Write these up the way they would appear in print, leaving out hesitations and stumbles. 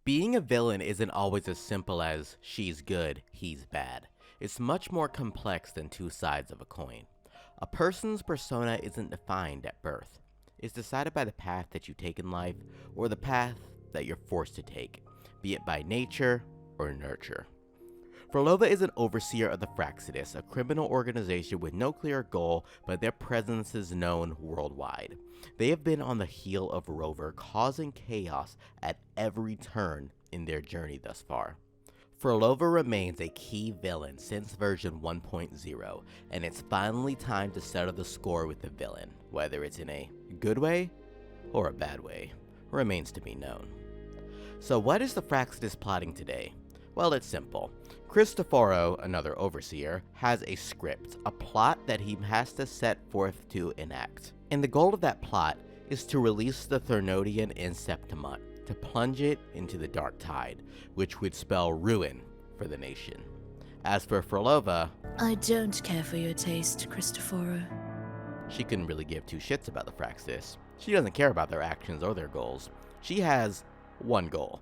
Being a villain isn't always as simple as she's good, he's bad. It's much more complex than two sides of a coin. A person's persona isn't defined at birth. It's decided by the path that you take in life, or the path that you're forced to take, be it by nature or nurture. Phrolova is an overseer of the Fractsidus, a criminal organization with no clear goal, but their presence is known worldwide. They have been on the heel of Rover, causing chaos at every turn in their journey thus far. Phrolova remains a key villain since version 1.0, and it's finally time to settle the score with the villain, whether it's in a good way or a bad way, remains to be known. So what is the Fractsidus plotting today? Well, it's simple. Cristoforo, another overseer, has a script, a plot that he has to set forth to enact. And the goal of that plot is to release the Thernodian in Septimont, to plunge it into the dark tide, which would spell ruin for the nation. As for Phrolova, I don't care for your taste, Cristoforo. She couldn't really give two shits about the Fractsidus. She doesn't care about their actions or their goals. She has one goal,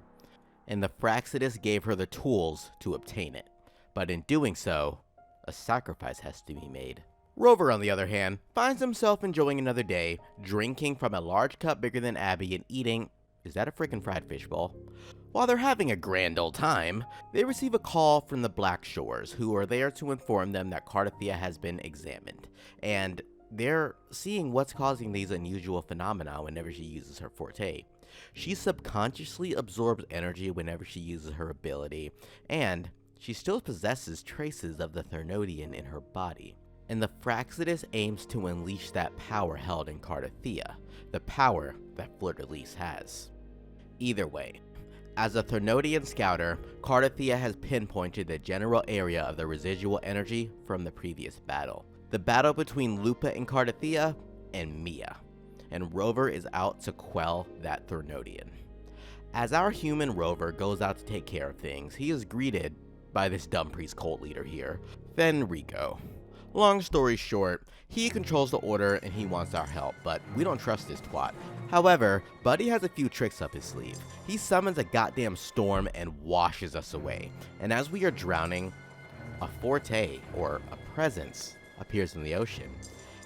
and the Fractsidus gave her the tools to obtain it. But in doing so, a sacrifice has to be made. Rover, on the other hand, finds himself enjoying another day, drinking from a large cup bigger than Abby and eating, is that a freaking fried fish ball? While they're having a grand old time, they receive a call from the Black Shores, who are there to inform them that Cardathia has been examined, and they're seeing what's causing these unusual phenomena whenever she uses her forte. She subconsciously absorbs energy whenever she uses her ability, and she still possesses traces of the Thernodian in her body. And the Fractsidus aims to unleash that power held in Cardathia, the power that Fleur-de-Lis has. Either way, as a Thernodian scouter, Cardathia has pinpointed the general area of the residual energy from the previous battle. The battle between Lupa and Cardathia, and Mia. And Rover is out to quell that Thernodian. As our human Rover goes out to take care of things, he is greeted by this dumb priest cult leader here, Fenrico. Long story short, he controls the order and he wants our help, but we don't trust this twat. However, Buddy has a few tricks up his sleeve. He summons a goddamn storm and washes us away, and as we are drowning, a forte, or a presence, appears in the ocean,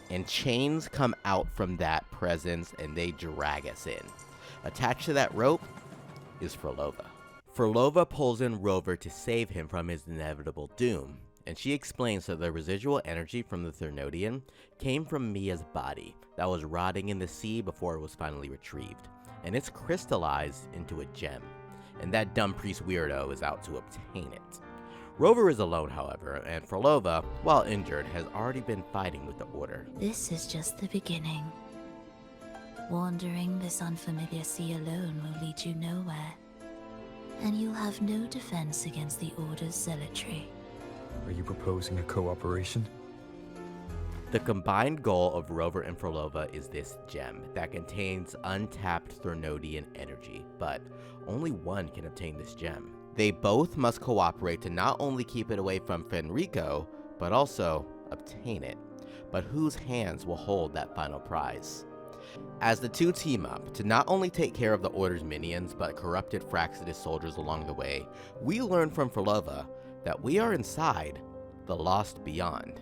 and chains come out from that presence and they drag us in. Attached to that rope is Phrolova. Phrolova pulls in Rover to save him from his inevitable doom, and she explains that the residual energy from the Thernodian came from Mia's body that was rotting in the sea before it was finally retrieved, and it's crystallized into a gem, and that dumb priest weirdo is out to obtain it. Rover is alone, however, and Phrolova, while injured, has already been fighting with the Order. This is just the beginning. Wandering this unfamiliar sea alone will lead you nowhere, and you'll have no defense against the Order's zealotry. Are you proposing a cooperation? The combined goal of Rover and Phrolova is this gem that contains untapped Thernodian energy, but only one can obtain this gem. They both must cooperate to not only keep it away from Fenrico, but also obtain it. But whose hands will hold that final prize? As the two team up to not only take care of the Order's minions, but corrupted Fractsidus soldiers along the way, we learn from Phrolova that we are inside the Lost Beyond,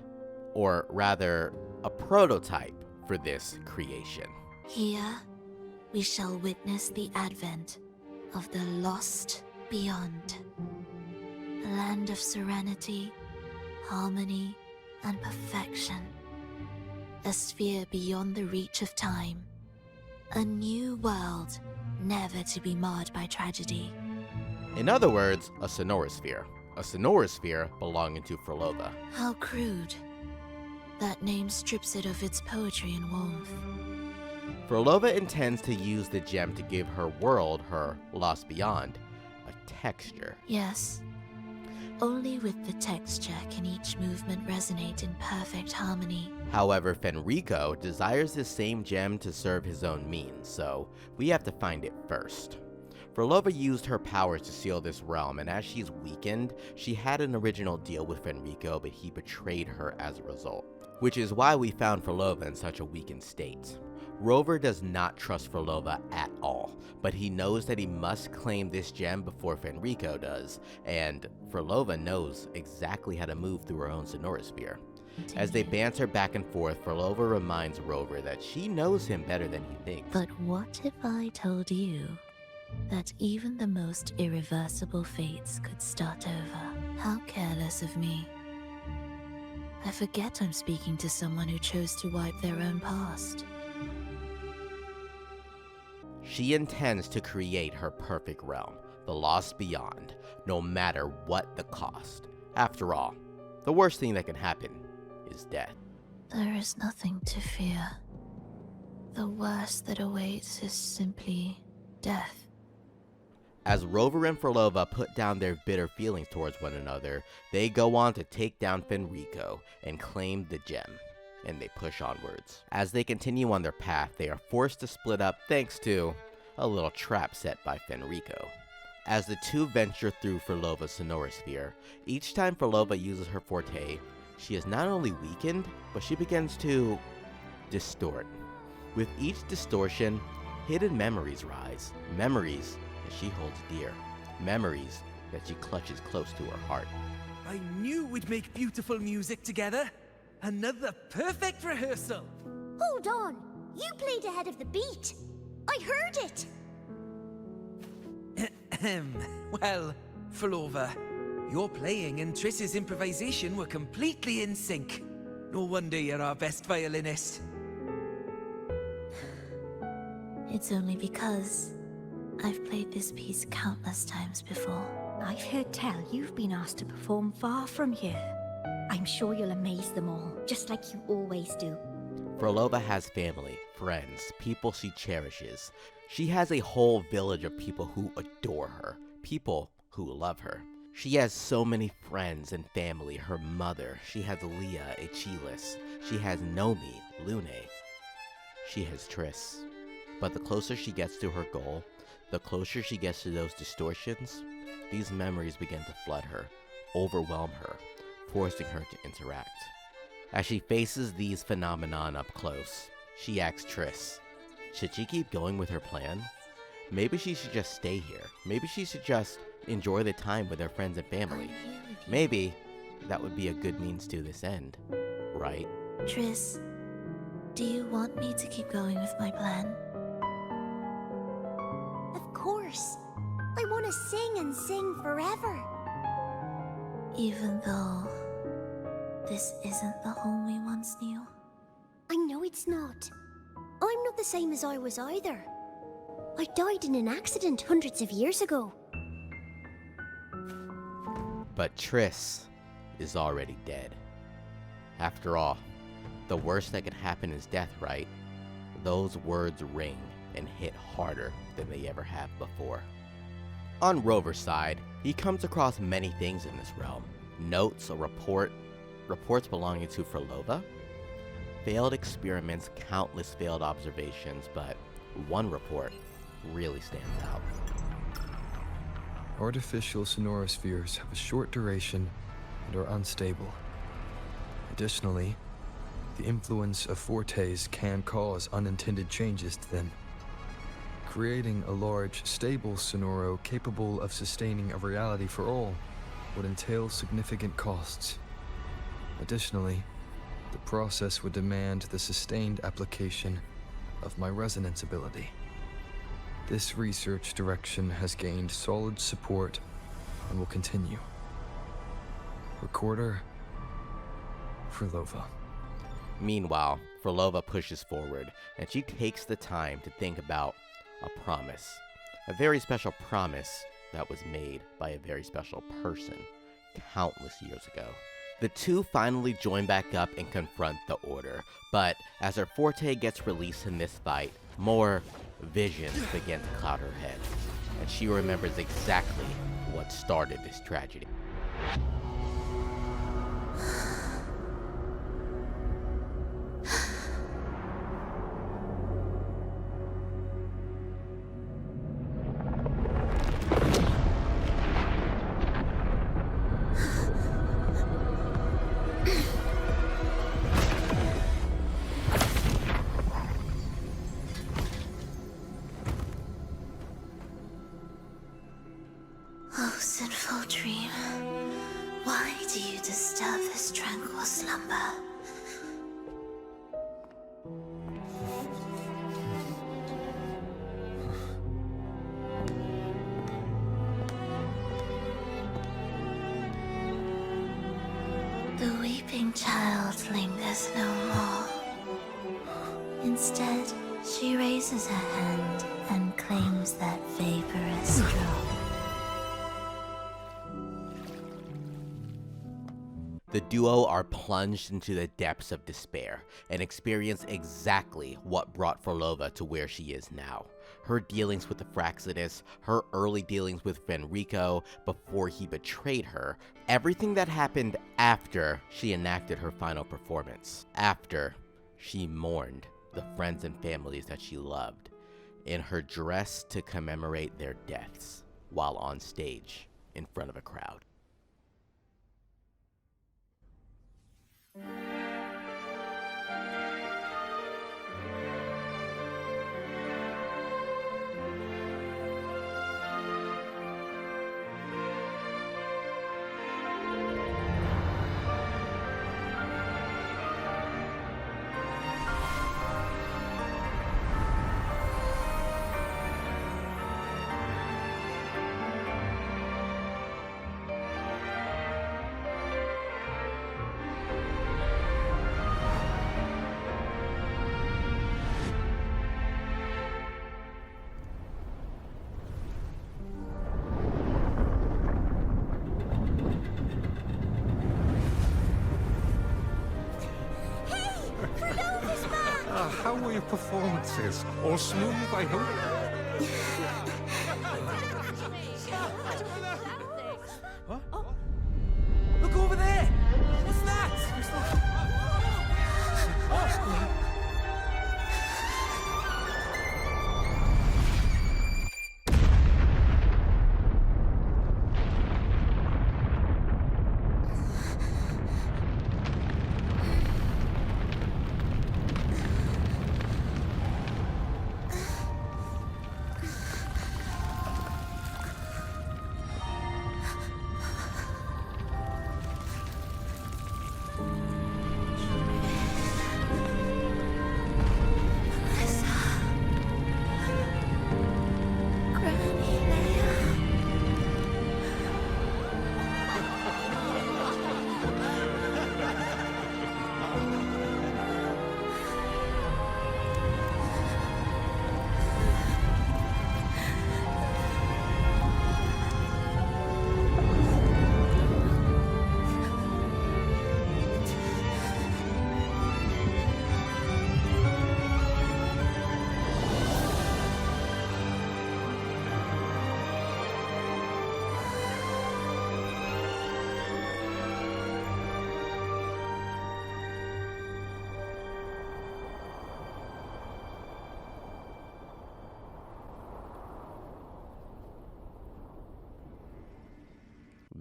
or rather, a prototype for this creation. Here, we shall witness the advent of the Lost Beyond. A land of serenity, harmony, and perfection. A sphere beyond the reach of time. A new world, never to be marred by tragedy. In other words, a sonorosphere. A sonorosphere belonging to Phrolova. How crude. That name strips it of its poetry and warmth. Phrolova intends to use the gem to give her world, her Lost Beyond, a texture. Yes. Only with the texture can each movement resonate in perfect harmony. However, Fenrico desires this same gem to serve his own means, so we have to find it first. Phrolova used her powers to seal this realm, and as she's weakened, she had an original deal with Fenrico, but he betrayed her as a result. Which is why we found Phrolova in such a weakened state. Rover does not trust Phrolova at all, but he knows that he must claim this gem before Fenrico does, and Phrolova knows exactly how to move through her own sonorosphere. As they banter back and forth, Phrolova reminds Rover that she knows him better than he thinks. But what if I told you that even the most irreversible fates could start over? How careless of me. I forget I'm speaking to someone who chose to wipe their own past. She intends to create her perfect realm, the Lost Beyond, no matter what the cost. After all, the worst thing that can happen is death. There is nothing to fear. The worst that awaits is simply death. As Rover and Phrolova put down their bitter feelings towards one another, they go on to take down Fenrico and claim the gem, and they push onwards. As they continue on their path, they are forced to split up thanks to a little trap set by Fenrico. As the two venture through Frolova's sonorosphere, each time Phrolova uses her forte, she is not only weakened, but she begins to distort. With each distortion, hidden memories rise, memories that she holds dear, memories that she clutches close to her heart. I knew we'd make beautiful music together. Another perfect rehearsal. Hold on! You played ahead of the beat! I heard it! Well, Phrolova, your playing and Triss's improvisation were completely in sync. No wonder you're our best violinist. It's only because I've played this piece countless times before. I've heard tell you've been asked to perform far from here. I'm sure you'll amaze them all, just like you always do. Phrolova has family, friends, people she cherishes. She has a whole village of people who adore her, people who love her. She has so many friends and family, her mother. She has Leah, Achilles. She has Nomi, Lune. She has Triss. But the closer she gets to her goal, the closer she gets to those distortions, these memories begin to flood her, overwhelm her, forcing her to interact. As she faces these phenomenon up close, she asks Triss, should she keep going with her plan? Maybe she should just stay here. Maybe she should just enjoy the time with her friends and family. Maybe that would be a good means to this end, right? Triss, do you want me to keep going with my plan? Of course! I want to sing and sing forever! Even though this isn't the home we once knew? I know it's not. I'm not the same as I was either. I died in an accident hundreds of years ago. But Triss is already dead. After all, the worst that can happen is death, right? Those words ring and hit harder than they ever have before. On Rover's side, he comes across many things in this realm. Notes, a report, reports belonging to Phrolova, failed experiments, countless failed observations, but one report really stands out. Artificial sonorospheres have a short duration and are unstable. Additionally, the influence of fortes can cause unintended changes to them. Creating a large, stable sonoro capable of sustaining a reality for all would entail significant costs. Additionally, the process would demand the sustained application of my resonance ability. This research direction has gained solid support and will continue. Recorder, Phrolova. Meanwhile, Phrolova pushes forward, and she takes the time to think about a promise. A very special promise that was made by a very special person countless years ago. The two finally join back up and confront the Order, but as her forte gets released in this fight, more visions begin to cloud her head, and she remembers exactly what started this tragedy. Oh, sinful dream, why do you disturb this tranquil slumber? The weeping child lingers no more. Instead, she raises her hand and claims that vaporous drop. The duo are plunged into the depths of despair and experience exactly what brought Phrolova to where she is now. Her dealings with the Fractsidus, her early dealings with Fenrico before he betrayed her, everything that happened after she enacted her final performance, after she mourned the friends and families that she loved in her dress to commemorate their deaths while on stage in front of a crowd. How were your performances? All smooth, I hope? What? Look over there! What's that?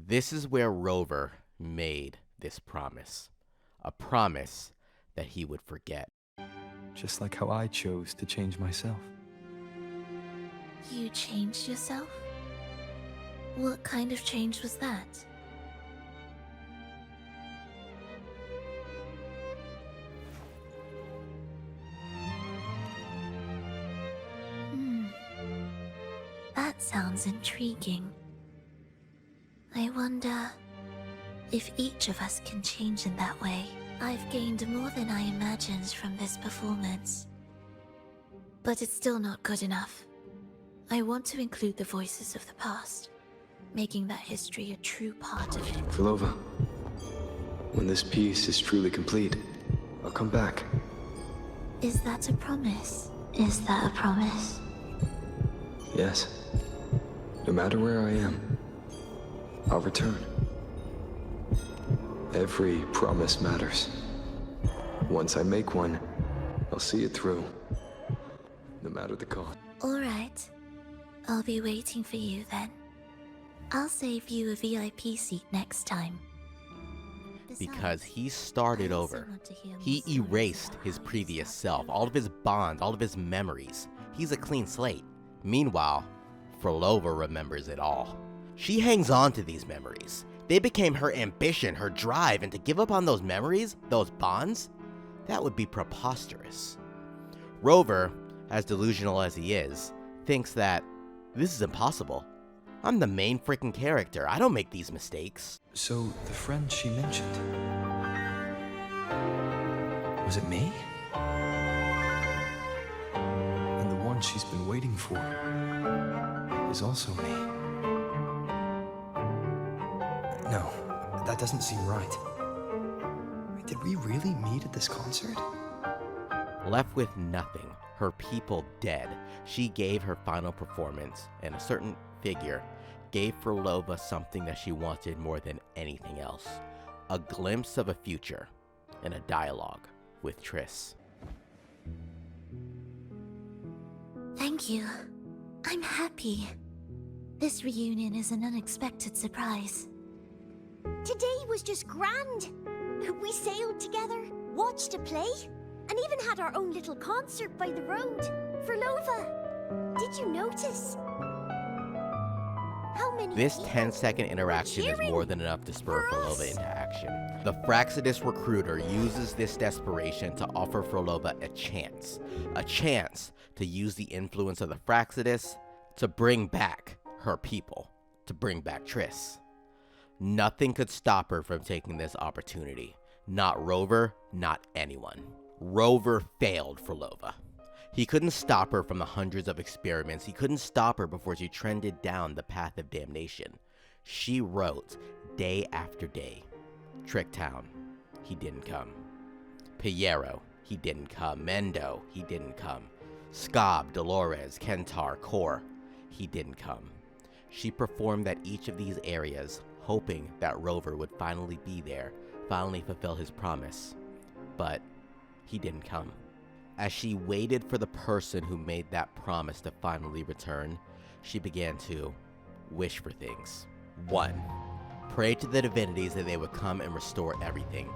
This is where Rover made this promise. A promise that he would forget. Just like how I chose to change myself. You changed yourself? What kind of change was that? That sounds intriguing. I wonder if each of us can change in that way. I've gained more than I imagined from this performance. But it's still not good enough. I want to include the voices of the past, making that history a true part of it. Phrolova, when this piece is truly complete, I'll come back. Is that a promise? Is that a promise? Yes. No matter where I am, I'll return. Every promise matters. Once I make one, I'll see it through, no matter the cost. All right. I'll be waiting for you then. I'll save you a VIP seat next time. Because he started over. He erased his previous self, all of his bonds, all of his memories. He's a clean slate. Meanwhile, Phrolova remembers it all. She hangs on to these memories. They became her ambition, her drive, and to give up on those memories, those bonds, that would be preposterous. Rover, as delusional as he is, thinks that this is impossible. I'm the main freaking character. I don't make these mistakes. So, the friend she mentioned... was it me? And the one she's been waiting for is also me. No, that doesn't seem right. Wait, did we really meet at this concert? Left with nothing, her people dead, she gave her final performance, and a certain figure gave Phrolova something that she wanted more than anything else. A glimpse of a future, and a dialogue with Triss. Thank you. I'm happy. This reunion is an unexpected surprise. Today was just grand. We sailed together, watched a play, and even had our own little concert by the road. Phrolova, did you notice? How many This people 10-second interaction is cheering more than enough to spur for Phrolova us? into action. The Fractsidus recruiter uses this desperation to offer Phrolova a chance to use the influence of the Fractsidus to bring back her people, to bring back Triss. Nothing could stop her from taking this opportunity. Not Rover, not anyone. Rover failed Phrolova. He couldn't stop her from the hundreds of experiments. He couldn't stop her before she trended down the path of damnation. She wrote day after day. Tricktown, he didn't come. Piero, he didn't come. Mendo, he didn't come. Scob, Dolores, Kentar, Kor, he didn't come. She performed at each of these areas, hoping that Rover would finally be there, finally fulfill his promise. But he didn't come. As she waited for the person who made that promise to finally return, she began to wish for things. 1. Pray to the divinities that they would come and restore everything.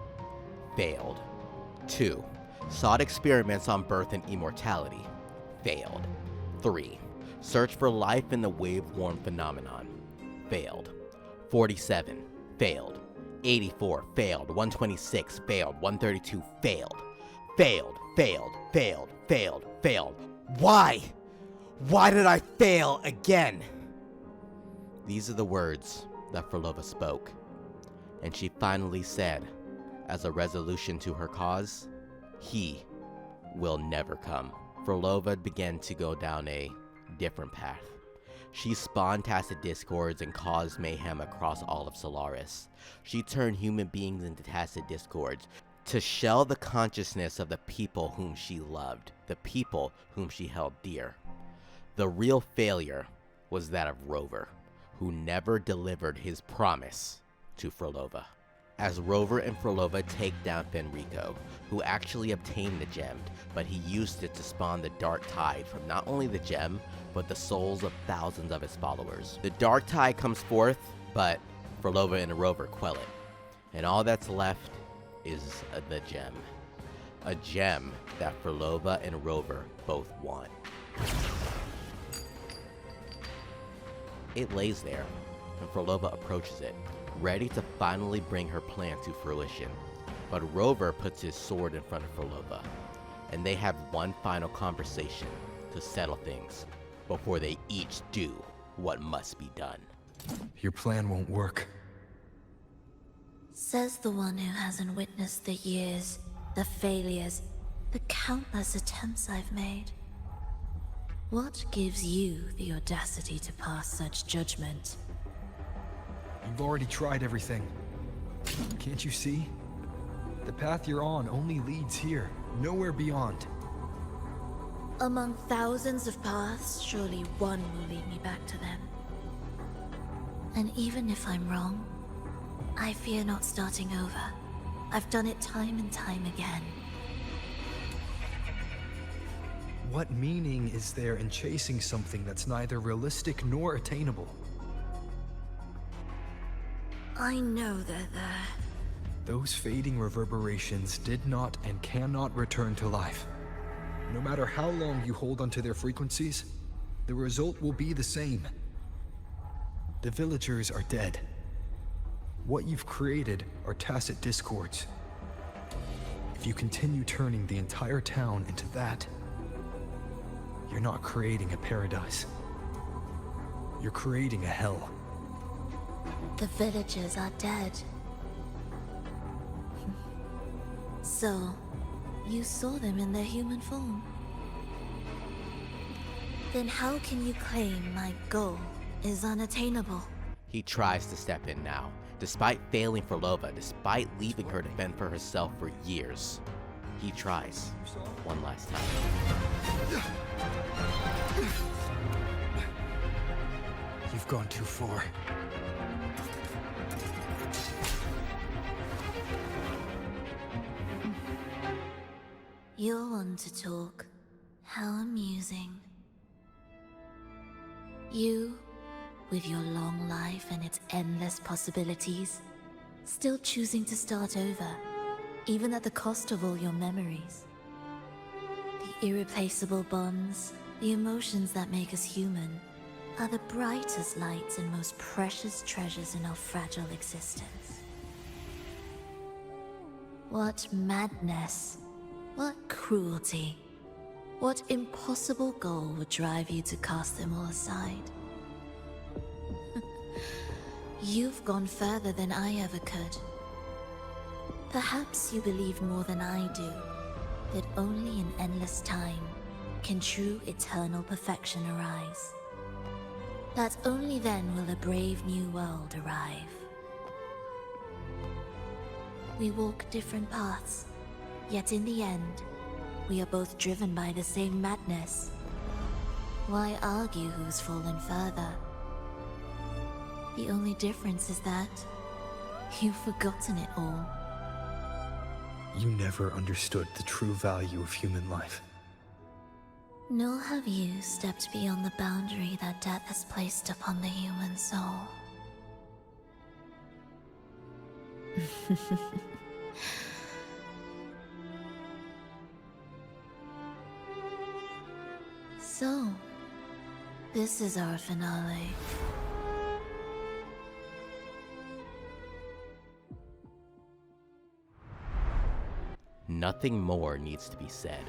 Failed. 2. Sought experiments on birth and immortality. Failed. 3. Search for life in the wave-worn phenomenon. Failed. 47. Failed. 84. Failed. 126. Failed. 132. Failed. Failed. Failed. Failed. Failed. Failed. Why? Why did I fail again? These are the words that Phrolova spoke, and she finally said, as a resolution to her cause, he will never come. Phrolova began to go down a different path. She spawned tacit discords and caused mayhem across all of Solaris. She turned human beings into tacit discords to shell the consciousness of the people whom she loved, the people whom she held dear. The real failure was that of Rover, who never delivered his promise to Phrolova. As Rover and Phrolova take down Fenrico, who actually obtained the gem, but he used it to spawn the Dark Tide from not only the gem, but the souls of thousands of his followers. The Dark Tide comes forth, but Phrolova and Rover quell it. And all that's left is the gem. A gem that Phrolova and Rover both want. It lays there, and Phrolova approaches it, ready to finally bring her plan to fruition. But Rover puts his sword in front of Phrolova, and they have one final conversation to settle things before they each do what must be done. Your plan won't work. Says the one who hasn't witnessed the years, the failures, the countless attempts I've made. What gives you the audacity to pass such judgment? You've already tried everything. Can't you see? The path you're on only leads here, nowhere beyond. Among thousands of paths, surely one will lead me back to them. And even if I'm wrong, I fear not starting over. I've done it time and time again. What meaning is there in chasing something that's neither realistic nor attainable? I know they're there. Those fading reverberations did not and cannot return to life. No matter how long you hold onto their frequencies, the result will be the same. The villagers are dead. What you've created are tacit discords. If you continue turning the entire town into that, you're not creating a paradise. You're creating a hell. The villagers are dead. So, you saw them in their human form. Then how can you claim my goal is unattainable? He tries to step in now, despite failing Phrolova, despite leaving her to fend for herself for years. He tries one last time. You've gone too far. You're one to talk. How amusing. You, with your long life and its endless possibilities, still choosing to start over, even at the cost of all your memories. The irreplaceable bonds, the emotions that make us human, are the brightest lights and most precious treasures in our fragile existence. What madness, what cruelty, what impossible goal would drive you to cast them all aside? You've gone further than I ever could. Perhaps you believe more than I do, that only in endless time can true eternal perfection arise. That only then will a brave new world arrive. We walk different paths, yet in the end, we are both driven by the same madness. Why argue who's fallen further? The only difference is that you've forgotten it all. You never understood the true value of human life. Nor have you stepped beyond the boundary that death has placed upon the human soul. So, this is our finale. Nothing more needs to be said.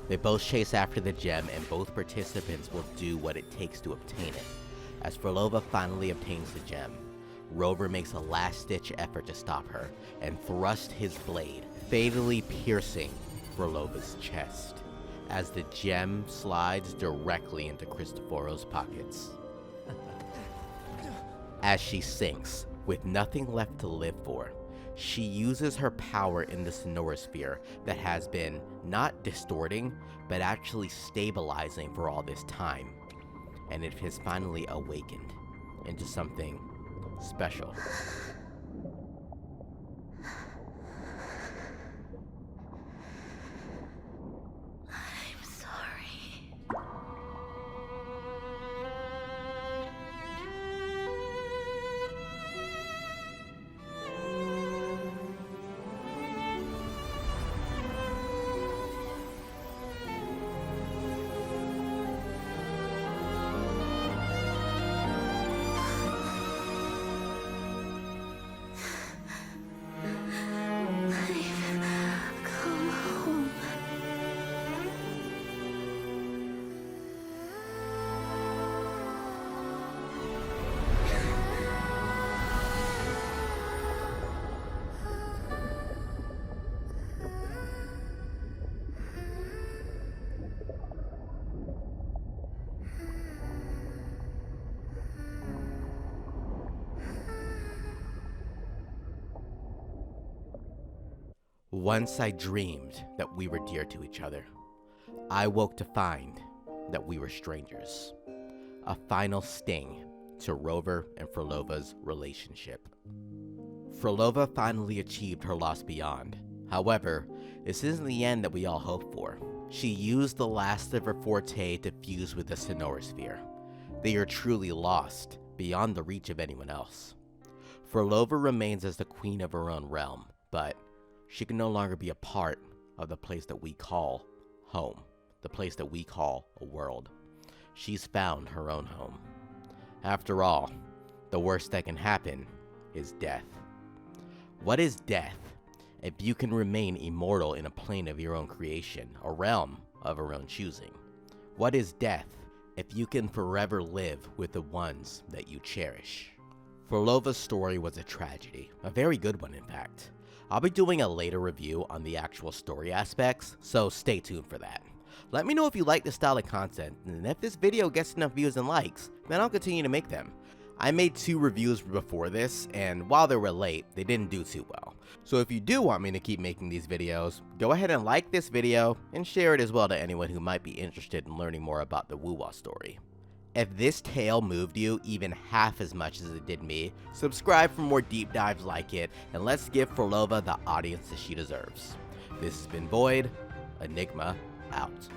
They both chase after the gem, and both participants will do what it takes to obtain it. As Phrolova finally obtains the gem, Rover makes a last-ditch effort to stop her, and thrusts his blade, fatally piercing Frolova's chest, as the gem slides directly into Cristoforo's pockets. As she sinks, with nothing left to live for, she uses her power in the sonorosphere that has been not distorting, but actually stabilizing for all this time, and it has finally awakened into something special. I'm sorry. Come home. Once I dreamed that we were dear to each other. I woke to find that we were strangers. A final sting to Rover and Phrolova's relationship. Phrolova finally achieved her lost beyond. However, this isn't the end that we all hoped for. She used the last of her forte to fuse with the sonorosphere. They are truly lost, beyond the reach of anyone else. Phrolova remains as the queen of her own realm, but she can no longer be a part of the place that we call home, the place that we call a world. She's found her own home. After all, the worst that can happen is death. What is death if you can remain immortal in a plane of your own creation, a realm of your own choosing? What is death if you can forever live with the ones that you cherish? Phrolova's story was a tragedy, a very good one in fact. I'll be doing a later review on the actual story aspects, so stay tuned for that. Let me know if you like this style of content, and if this video gets enough views and likes, then I'll continue to make them. I made 2 reviews before this, and while they were late, they didn't do too well. So if you do want me to keep making these videos, go ahead and like this video, and share it as well to anyone who might be interested in learning more about the WuWa story. If this tale moved you even half as much as it did me, subscribe for more deep dives like it, and let's give Phrolova the audience that she deserves. This has been VoidEnigma, out.